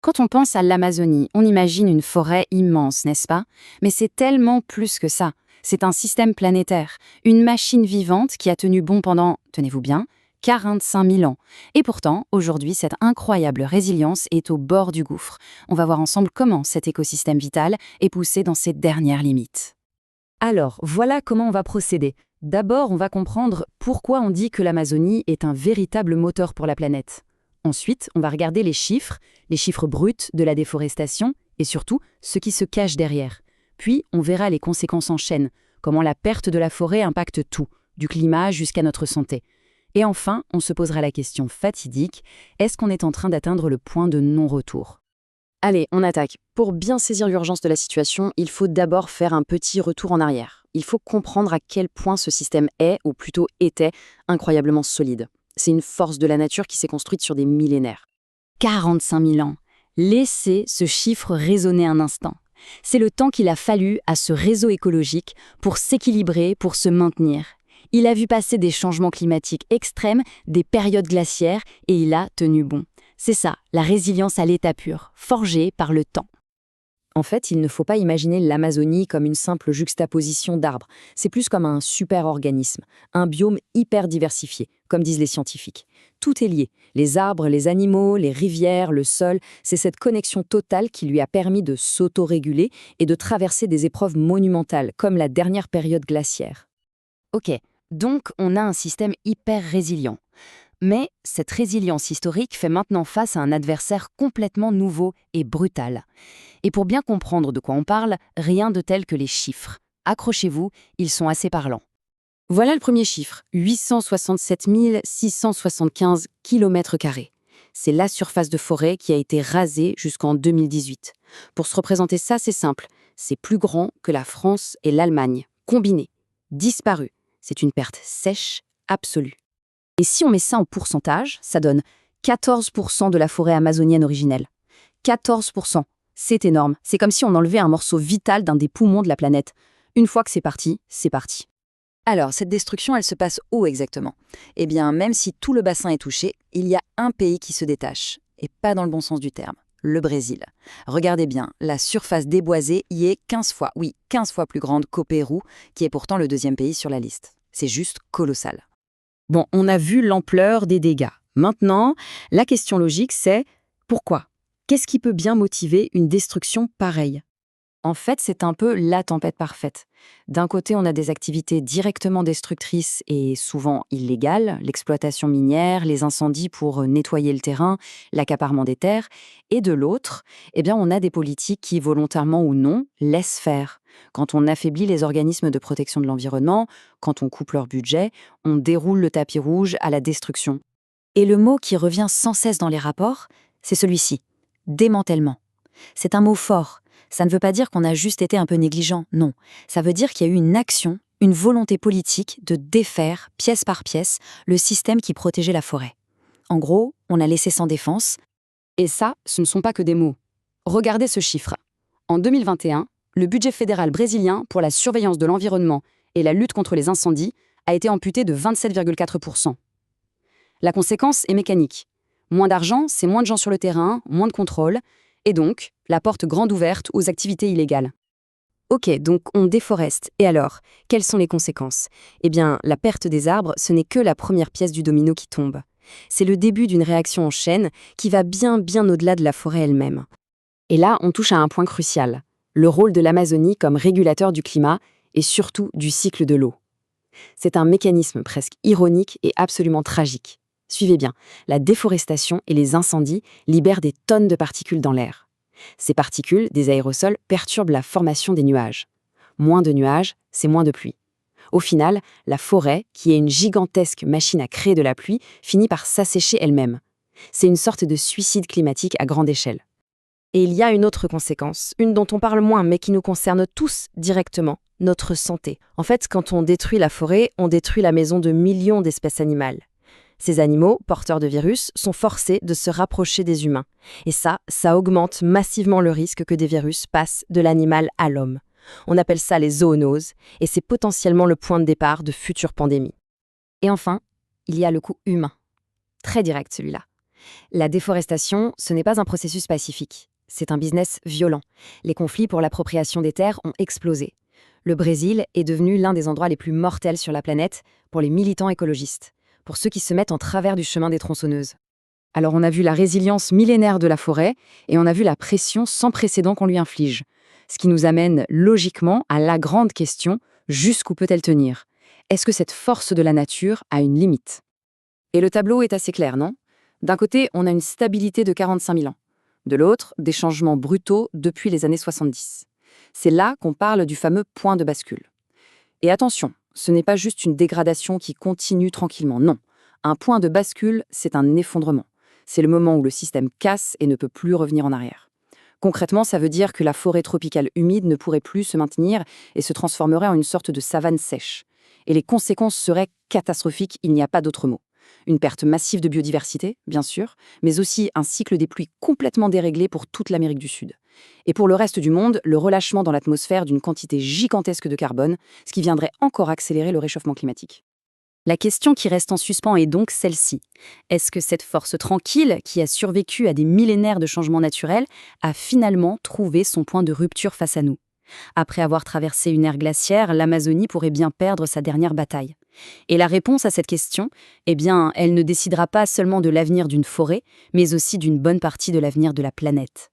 Quand on pense à l'Amazonie, on imagine une forêt immense, n'est-ce pas? Mais c'est tellement plus que ça. C'est un système planétaire, une machine vivante qui a tenu bon pendant, tenez-vous bien, 45 000 ans. Et pourtant, aujourd'hui, cette incroyable résilience est au bord du gouffre. On va voir ensemble comment cet écosystème vital est poussé dans ses dernières limites. Alors, voilà comment on va procéder. D'abord, on va comprendre pourquoi on dit que l'Amazonie est un véritable moteur pour la planète. Ensuite, on va regarder les chiffres bruts de la déforestation et surtout ce qui se cache derrière. Puis, on verra les conséquences en chaîne, comment la perte de la forêt impacte tout, du climat jusqu'à notre santé. Et enfin, on se posera la question fatidique, est-ce qu'on est en train d'atteindre le point de non-retour ? Allez, on attaque. Pour bien saisir l'urgence de la situation, il faut d'abord faire un petit retour en arrière. Il faut comprendre à quel point ce système est, ou plutôt était, incroyablement solide. C'est une force de la nature qui s'est construite sur des millénaires. 45 000 ans. Laissez ce chiffre résonner un instant. C'est le temps qu'il a fallu à ce réseau écologique pour s'équilibrer, pour se maintenir. Il a vu passer des changements climatiques extrêmes, des périodes glaciaires, et il a tenu bon. C'est ça, la résilience à l'état pur, forgée par le temps. En fait, il ne faut pas imaginer l'Amazonie comme une simple juxtaposition d'arbres. C'est plus comme un super-organisme, un biome hyper diversifié, comme disent les scientifiques. Tout est lié. Les arbres, les animaux, les rivières, le sol, c'est cette connexion totale qui lui a permis de s'autoréguler et de traverser des épreuves monumentales, comme la dernière période glaciaire. Ok, donc on a un système hyper résilient. Mais cette résilience historique fait maintenant face à un adversaire complètement nouveau et brutal. Et pour bien comprendre de quoi on parle, rien de tel que les chiffres. Accrochez-vous, ils sont assez parlants. Voilà le premier chiffre, 867 675 km². C'est la surface de forêt qui a été rasée jusqu'en 2018. Pour se représenter ça, c'est simple. C'est plus grand que la France et l'Allemagne, combinés. Disparu. C'est une perte sèche, absolue. Et si on met ça en pourcentage, ça donne 14% de la forêt amazonienne originelle. 14%. C'est énorme. C'est comme si on enlevait un morceau vital d'un des poumons de la planète. Une fois que c'est parti, c'est parti. Alors, cette destruction, elle se passe où exactement ? Eh bien, même si tout le bassin est touché, il y a un pays qui se détache, et pas dans le bon sens du terme, le Brésil. Regardez bien, la surface déboisée y est 15 fois, oui, 15 fois plus grande qu'au Pérou, qui est pourtant le deuxième pays sur la liste. C'est juste colossal. Bon, on a vu l'ampleur des dégâts. Maintenant, la question logique, c'est pourquoi ? Qu'est-ce qui peut bien motiver une destruction pareille ? En fait, c'est un peu la tempête parfaite. D'un côté, on a des activités directement destructrices et souvent illégales, l'exploitation minière, les incendies pour nettoyer le terrain, l'accaparement des terres. Et de l'autre, eh bien, on a des politiques qui, volontairement ou non, laissent faire. Quand on affaiblit les organismes de protection de l'environnement, quand on coupe leur budget, on déroule le tapis rouge à la destruction. Et le mot qui revient sans cesse dans les rapports, c'est celui-ci, démantèlement. C'est un mot fort. Ça ne veut pas dire qu'on a juste été un peu négligent, non. Ça veut dire qu'il y a eu une action, une volonté politique de défaire, pièce par pièce, le système qui protégeait la forêt. En gros, on a laissé sans défense. Et ça, ce ne sont pas que des mots. Regardez ce chiffre. En 2021, le budget fédéral brésilien pour la surveillance de l'environnement et la lutte contre les incendies a été amputé de 27,4%. La conséquence est mécanique. Moins d'argent, c'est moins de gens sur le terrain, moins de contrôle, et donc la porte grande ouverte aux activités illégales. Ok, donc on déforeste. Et alors, quelles sont les conséquences ? Eh bien, la perte des arbres, ce n'est que la première pièce du domino qui tombe. C'est le début d'une réaction en chaîne qui va bien au-delà de la forêt elle-même. Et là, on touche à un point crucial, le rôle de l'Amazonie comme régulateur du climat et surtout du cycle de l'eau. C'est un mécanisme presque ironique et absolument tragique. Suivez bien, la déforestation et les incendies libèrent des tonnes de particules dans l'air. Ces particules, des aérosols, perturbent la formation des nuages. Moins de nuages, c'est moins de pluie. Au final, la forêt, qui est une gigantesque machine à créer de la pluie, finit par s'assécher elle-même. C'est une sorte de suicide climatique à grande échelle. Et il y a une autre conséquence, une dont on parle moins mais qui nous concerne tous directement, notre santé. En fait, quand on détruit la forêt, on détruit la maison de millions d'espèces animales. Ces animaux, porteurs de virus, sont forcés de se rapprocher des humains. Et ça augmente massivement le risque que des virus passent de l'animal à l'homme. On appelle ça les zoonoses, et c'est potentiellement le point de départ de futures pandémies. Et enfin, il y a le coût humain. Très direct celui-là. La déforestation, ce n'est pas un processus pacifique. C'est un business violent. Les conflits pour l'appropriation des terres ont explosé. Le Brésil est devenu l'un des endroits les plus mortels sur la planète pour les militants écologistes, pour ceux qui se mettent en travers du chemin des tronçonneuses. Alors on a vu la résilience millénaire de la forêt et on a vu la pression sans précédent qu'on lui inflige. Ce qui nous amène logiquement à la grande question, jusqu'où peut-elle tenir? Est-ce que cette force de la nature a une limite? Et le tableau est assez clair, non? D'un côté, on a une stabilité de 45 000 ans. De l'autre, des changements brutaux depuis les années 70. C'est là qu'on parle du fameux point de bascule. Et attention, ce n'est pas juste une dégradation qui continue tranquillement, non. Un point de bascule, c'est un effondrement. C'est le moment où le système casse et ne peut plus revenir en arrière. Concrètement, ça veut dire que la forêt tropicale humide ne pourrait plus se maintenir et se transformerait en une sorte de savane sèche. Et les conséquences seraient catastrophiques, il n'y a pas d'autre mot. Une perte massive de biodiversité, bien sûr, mais aussi un cycle des pluies complètement déréglé pour toute l'Amérique du Sud. Et pour le reste du monde, le relâchement dans l'atmosphère d'une quantité gigantesque de carbone, ce qui viendrait encore accélérer le réchauffement climatique. La question qui reste en suspens est donc celle-ci. Est-ce que cette force tranquille, qui a survécu à des millénaires de changements naturels, a finalement trouvé son point de rupture face à nous? Après avoir traversé une ère glaciaire, l'Amazonie pourrait bien perdre sa dernière bataille. Et la réponse à cette question, eh bien, elle ne décidera pas seulement de l'avenir d'une forêt, mais aussi d'une bonne partie de l'avenir de la planète.